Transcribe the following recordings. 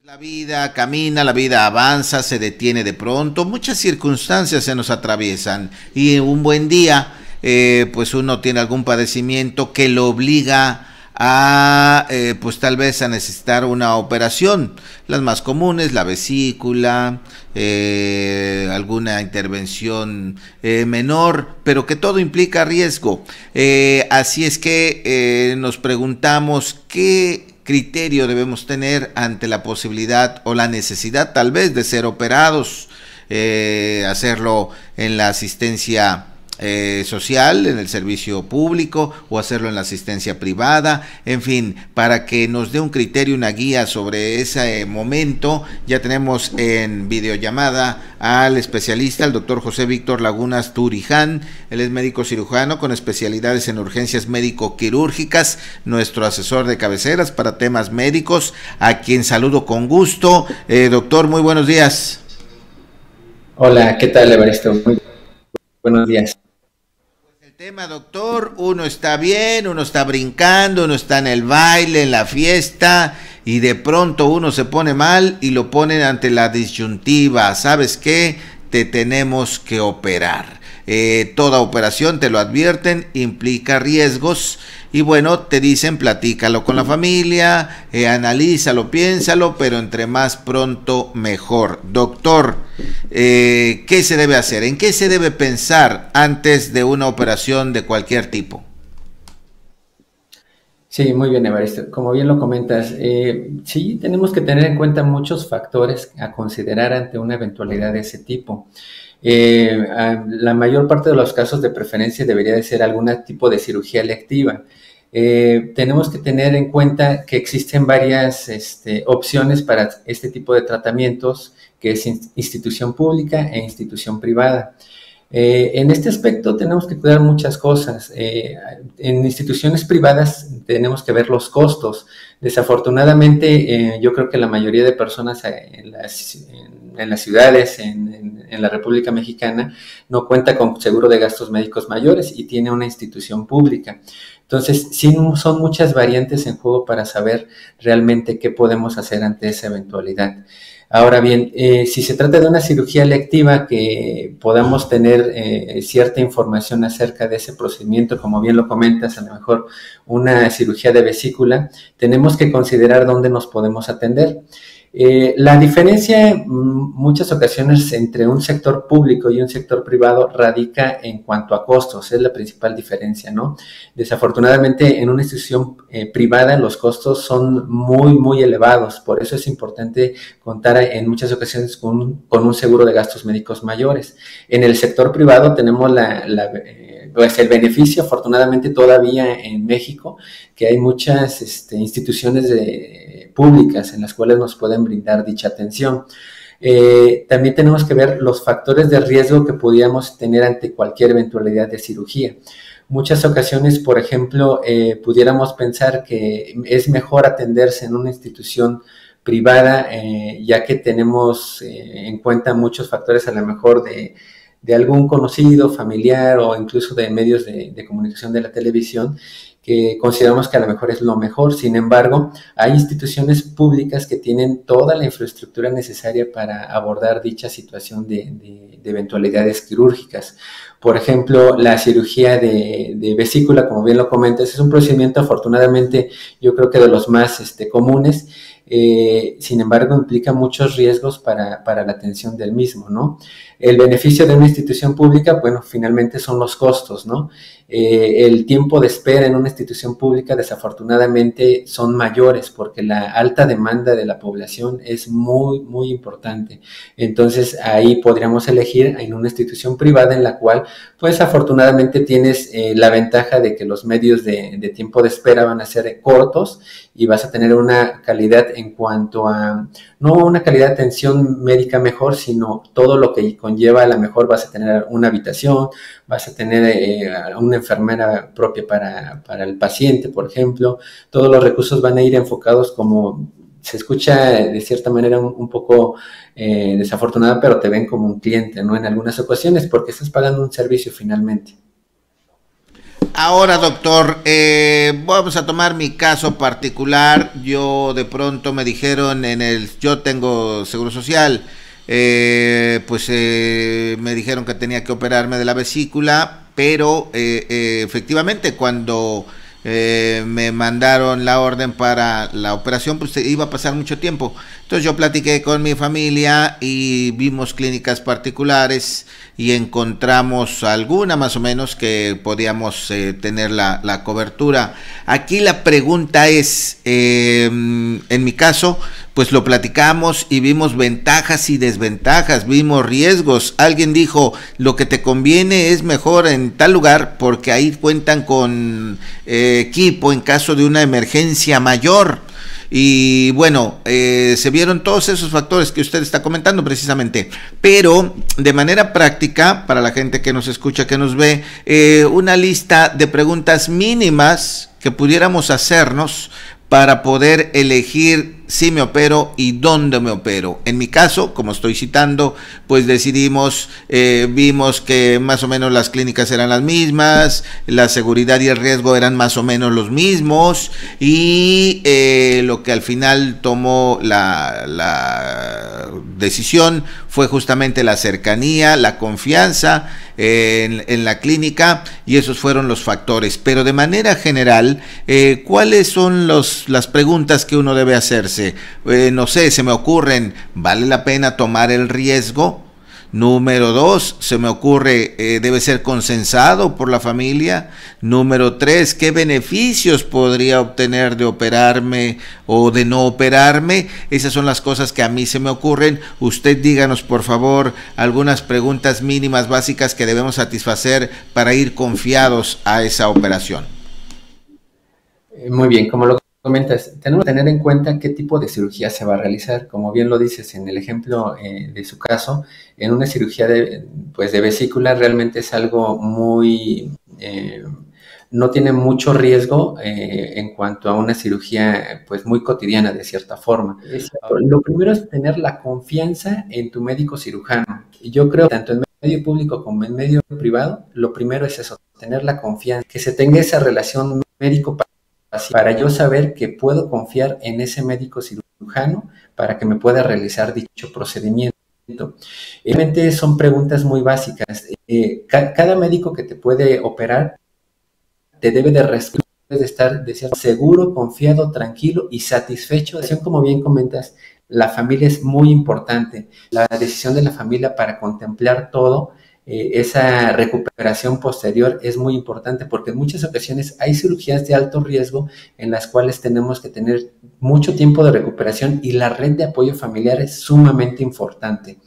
La vida camina, la vida avanza, se detiene de pronto, muchas circunstancias se nos atraviesan y un buen día, pues uno tiene algún padecimiento que lo obliga a, pues tal vez a necesitar una operación, las más comunes, la vesícula, alguna intervención menor, pero que todo implica riesgo. Así es que nos preguntamos qué criterio debemos tener ante la posibilidad o la necesidad tal vez de ser operados, hacerlo en la asistencia social, en el servicio público o hacerlo en la asistencia privada, en fin, para que nos dé un criterio, una guía sobre ese momento. Ya tenemos en videollamada al especialista, el doctor José Víctor Lagunas Turiján. Él es médico cirujano con especialidades en urgencias médico-quirúrgicas, nuestro asesor de cabeceras para temas médicos, a quien saludo con gusto. Doctor, muy buenos días. Hola, ¿qué tal, Evaristo? Muy buenos días. Tema, doctor, uno está bien, uno está brincando, uno está en el baile, en la fiesta, y de pronto uno se pone mal y lo ponen ante la disyuntiva. ¿Sabes qué? Te tenemos que operar. Toda operación, te lo advierten, implica riesgos y bueno, te dicen platícalo con la familia, analízalo, piénsalo, pero entre más pronto mejor. Doctor, ¿qué se debe hacer? ¿En qué se debe pensar antes de una operación de cualquier tipo? Sí, muy bien, Evaristo. Como bien lo comentas, sí, tenemos que tener en cuenta muchos factores a considerar ante una eventualidad de ese tipo. La mayor parte de los casos de preferencia debería de ser algún tipo de cirugía electiva. Tenemos que tener en cuenta que existen varias opciones para este tipo de tratamientos, que es institución pública e institución privada. En este aspecto tenemos que cuidar muchas cosas. En instituciones privadas tenemos que ver los costos. Desafortunadamente, yo creo que la mayoría de personas en las ciudades, en la República Mexicana, no cuenta con seguro de gastos médicos mayores y tiene una institución pública. Entonces, sí son muchas variantes en juego para saber realmente qué podemos hacer ante esa eventualidad. Ahora bien, si se trata de una cirugía electiva que podamos tener cierta información acerca de ese procedimiento, como bien lo comentas, a lo mejor una cirugía de vesícula, tenemos que considerar dónde nos podemos atender. La diferencia en muchas ocasiones entre un sector público y un sector privado radica en cuanto a costos, es la principal diferencia, ¿no? Desafortunadamente en una institución privada los costos son muy elevados, por eso es importante contar en muchas ocasiones con un seguro de gastos médicos mayores. En el sector privado tenemos pues el beneficio, afortunadamente todavía en México, que hay muchas instituciones públicas en las cuales nos pueden brindar dicha atención. También tenemos que ver los factores de riesgo que pudiéramos tener ante cualquier eventualidad de cirugía. Muchas ocasiones, por ejemplo, pudiéramos pensar que es mejor atenderse en una institución privada, ya que tenemos en cuenta muchos factores a lo mejor de algún conocido, familiar o incluso de medios de comunicación de la televisión, que consideramos que a lo mejor es lo mejor. Sin embargo, hay instituciones públicas que tienen toda la infraestructura necesaria para abordar dicha situación de eventualidades quirúrgicas. Por ejemplo, la cirugía de vesícula, como bien lo comentas, es un procedimiento afortunadamente yo creo que de los más comunes. Sin embargo, implica muchos riesgos para la atención del mismo, ¿no? El beneficio de una institución pública, bueno, finalmente son los costos, ¿no? El tiempo de espera en una institución pública desafortunadamente son mayores porque la alta demanda de la población es muy importante. Entonces, ahí podríamos elegir en una institución privada en la cual, pues afortunadamente tienes la ventaja de que los medios de tiempo de espera van a ser cortos y vas a tener una calidad en cuanto a, no una calidad de atención médica mejor, sino todo lo que conlleva. A lo mejor vas a tener una habitación, vas a tener una enfermera propia para el paciente, por ejemplo. Todos los recursos van a ir enfocados, como se escucha de cierta manera un poco desafortunada, pero te ven como un cliente, ¿no? En algunas ocasiones, porque estás pagando un servicio finalmente. Ahora, doctor, vamos a tomar mi caso particular. Yo de pronto me dijeron yo tengo seguro social, me dijeron que tenía que operarme de la vesícula, pero efectivamente cuando me mandaron la orden para la operación, pues iba a pasar mucho tiempo. Entonces yo platiqué con mi familia y vimos clínicas particulares y encontramos alguna más o menos que podíamos tener la cobertura. Aquí la pregunta es, en mi caso, pues lo platicamos y vimos ventajas y desventajas, vimos riesgos. Alguien dijo, lo que te conviene es mejor en tal lugar porque ahí cuentan con equipo en caso de una emergencia mayor. Y bueno, se vieron todos esos factores que usted está comentando precisamente, pero de manera práctica, para la gente que nos escucha, que nos ve, una lista de preguntas mínimas que pudiéramos hacernos para poder elegir si me opero y dónde me opero. En mi caso, como estoy citando, pues decidimos, vimos que más o menos las clínicas eran las mismas, la seguridad y el riesgo eran más o menos los mismos, y lo que al final tomó la decisión fue justamente la cercanía, la confianza en la clínica, y esos fueron los factores. Pero de manera general, ¿cuáles son las preguntas que uno debe hacerse? No sé, se me ocurren, ¿vale la pena tomar el riesgo? Número 2, se me ocurre, debe ser consensado por la familia. Número 3, ¿qué beneficios podría obtener de operarme o de no operarme? Esas son las cosas que a mí se me ocurren. Usted díganos, por favor, algunas preguntas mínimas básicas que debemos satisfacer para ir confiados a esa operación. Muy bien, como lo comentas, tenemos que tener en cuenta qué tipo de cirugía se va a realizar. Como bien lo dices en el ejemplo de su caso, en una cirugía de vesícula realmente es algo muy, no tiene mucho riesgo en cuanto a una cirugía pues muy cotidiana de cierta forma. Lo primero es tener la confianza en tu médico cirujano. Y yo creo que tanto en medio público como en medio privado, lo primero es eso, tener la confianza, que se tenga esa relación médico para yo saber que puedo confiar en ese médico cirujano para que me pueda realizar dicho procedimiento. Realmente son preguntas muy básicas. Cada médico que te puede operar te debe de respetar, de estar seguro, confiado, tranquilo y satisfecho. Como bien comentas, la familia es muy importante. La decisión de la familia para contemplar todo, esa recuperación posterior es muy importante porque en muchas ocasiones hay cirugías de alto riesgo en las cuales tenemos que tener mucho tiempo de recuperación y la red de apoyo familiar es sumamente importante.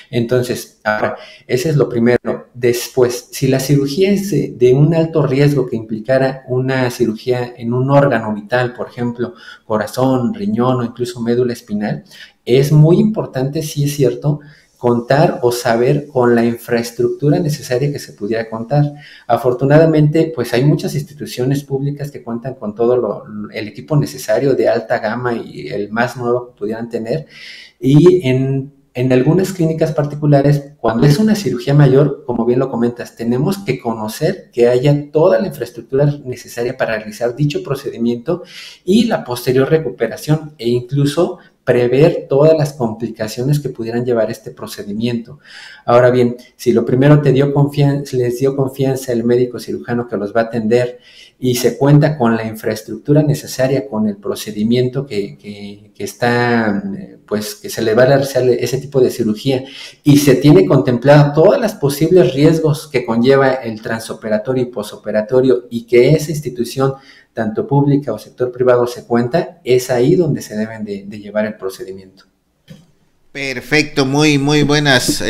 Entonces, ahora, ese es lo primero. Después, si la cirugía es de un alto riesgo que implicara una cirugía en un órgano vital, por ejemplo, corazón, riñón o incluso médula espinal, es muy importante, sí es cierto, contar o saber con la infraestructura necesaria que se pudiera contar. Afortunadamente, pues hay muchas instituciones públicas que cuentan con todo el equipo necesario de alta gama y el más nuevo que pudieran tener. Y en algunas clínicas particulares, cuando es una cirugía mayor, como bien lo comentas, tenemos que conocer que haya toda la infraestructura necesaria para realizar dicho procedimiento y la posterior recuperación e incluso prever todas las complicaciones que pudieran llevar este procedimiento. Ahora bien, si lo primero les dio confianza el médico cirujano que los va a atender y se cuenta con la infraestructura necesaria, con el procedimiento que está, pues que se le va a realizar ese tipo de cirugía y se tiene contemplado todas las posibles riesgos que conlleva el transoperatorio y posoperatorio y que esa institución tanto pública o sector privado se cuenta, es ahí donde se deben de llevar el procedimiento. Perfecto, muy buenas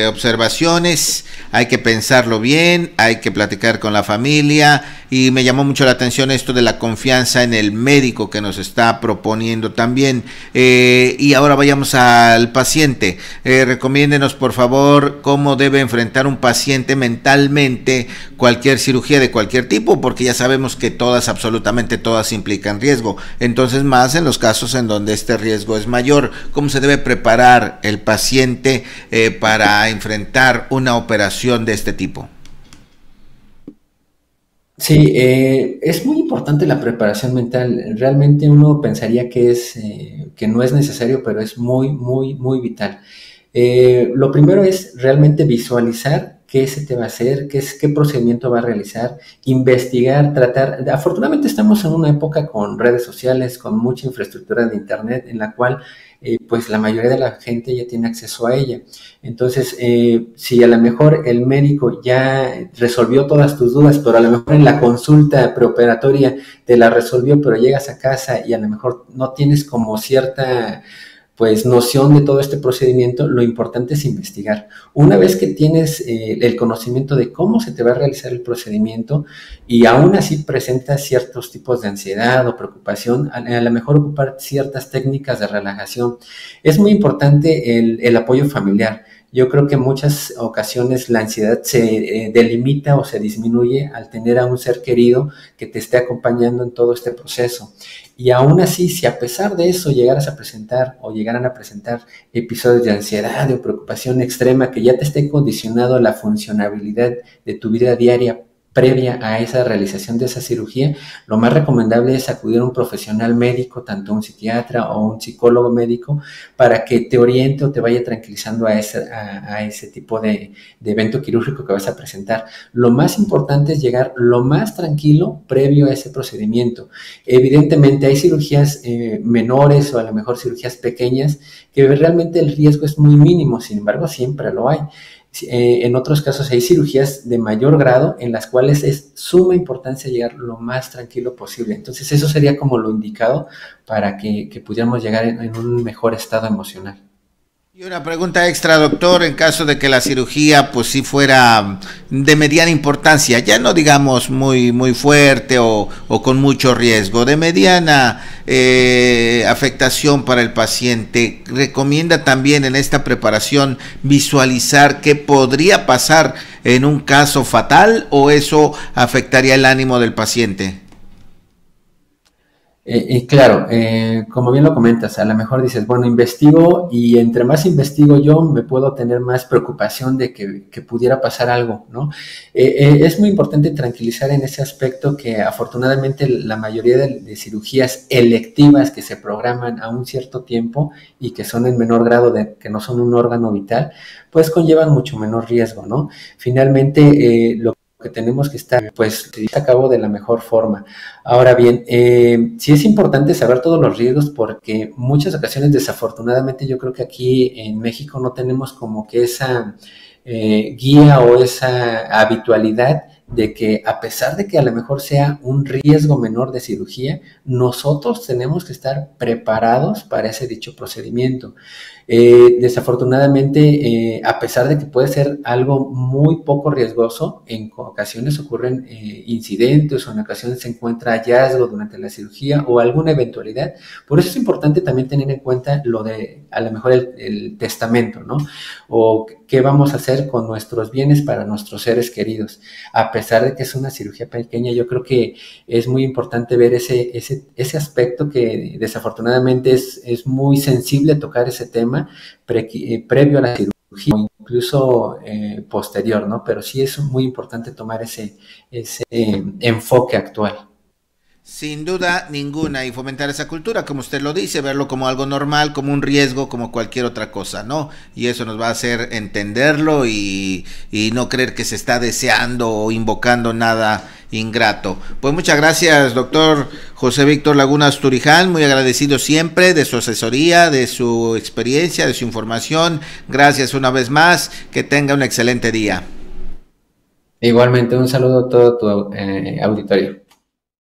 observaciones. Hay que pensarlo bien, hay que platicar con la familia y me llamó mucho la atención esto de la confianza en el médico que nos está proponiendo también. Y ahora vayamos al paciente. Recomiéndenos por favor cómo debe enfrentar un paciente mentalmente cualquier cirugía de cualquier tipo, porque ya sabemos que absolutamente todas implican riesgo. Entonces, más en los casos en donde este riesgo es mayor, ¿cómo se debe preparar el paciente para enfrentar una operación de este tipo? Sí, es muy importante la preparación mental. Realmente uno pensaría que no es necesario, pero es muy, muy, muy vital. Lo primero es realmente visualizar qué se te va a hacer, qué procedimiento va a realizar, investigar, tratar. Afortunadamente estamos en una época con redes sociales, con mucha infraestructura de internet, en la cual pues la mayoría de la gente ya tiene acceso a ella. Entonces, si a lo mejor el médico ya resolvió todas tus dudas, pero a lo mejor en la consulta preoperatoria te la resolvió, pero llegas a casa y a lo mejor no tienes como cierta pues noción de todo este procedimiento, lo importante es investigar. Una vez que tienes el conocimiento de cómo se te va a realizar el procedimiento y aún así presentas ciertos tipos de ansiedad o preocupación, a lo mejor ocupar ciertas técnicas de relajación. Es muy importante el apoyo familiar. Yo creo que en muchas ocasiones la ansiedad se delimita o se disminuye al tener a un ser querido que te esté acompañando en todo este proceso. Y aún así, si a pesar de eso llegaras a presentar o llegaran a presentar episodios de ansiedad o preocupación extrema que ya te esté condicionado a la funcionabilidad de tu vida diaria previa a esa realización de esa cirugía, lo más recomendable es acudir a un profesional médico, tanto un psiquiatra o un psicólogo médico, para que te oriente o te vaya tranquilizando a ese tipo de evento quirúrgico que vas a presentar. Lo más importante es llegar lo más tranquilo previo a ese procedimiento. Evidentemente hay cirugías menores o a lo mejor cirugías pequeñas que realmente el riesgo es muy mínimo, sin embargo siempre lo hay. En otros casos hay cirugías de mayor grado en las cuales es suma importancia llegar lo más tranquilo posible. Entonces eso sería como lo indicado para que pudiéramos llegar en un mejor estado emocional. Y una pregunta extra, doctor, en caso de que la cirugía pues sí fuera de mediana importancia, ya no digamos muy fuerte o con mucho riesgo, de mediana afectación para el paciente, ¿recomienda también en esta preparación visualizar qué podría pasar en un caso fatal o eso afectaría el ánimo del paciente? Claro, como bien lo comentas, a lo mejor dices, bueno, investigo y entre más investigo yo, me puedo tener más preocupación de que pudiera pasar algo, ¿no? Es muy importante tranquilizar en ese aspecto que afortunadamente la mayoría de cirugías electivas que se programan a un cierto tiempo y que son en menor grado de que no son un órgano vital, pues conllevan mucho menor riesgo, ¿no? Finalmente, lo que tenemos que estar, pues, a cabo de la mejor forma. Ahora bien, sí es importante saber todos los riesgos porque muchas ocasiones, desafortunadamente, yo creo que aquí en México no tenemos como que esa guía o esa habitualidad de que a pesar de que a lo mejor sea un riesgo menor de cirugía, nosotros tenemos que estar preparados para ese dicho procedimiento. Desafortunadamente, a pesar de que puede ser algo muy poco riesgoso, en ocasiones ocurren incidentes o en ocasiones se encuentra hallazgo durante la cirugía o alguna eventualidad. Por eso es importante también tener en cuenta lo de, a lo mejor, el testamento, ¿no? O qué vamos a hacer con nuestros bienes para nuestros seres queridos. A pesar de que es una cirugía pequeña, yo creo que es muy importante ver ese aspecto que desafortunadamente es muy sensible tocar ese tema previo a la cirugía o incluso posterior, ¿no? Pero sí es muy importante tomar ese enfoque actual. Sin duda ninguna, y fomentar esa cultura, como usted lo dice, verlo como algo normal, como un riesgo, como cualquier otra cosa, ¿no? Y eso nos va a hacer entenderlo y no creer que se está deseando o invocando nada ingrato. Pues muchas gracias, doctor José Víctor Lagunas Turiján, muy agradecido siempre de su asesoría, de su experiencia, de su información. Gracias una vez más, que tenga un excelente día. Igualmente, un saludo a todo tu auditorio.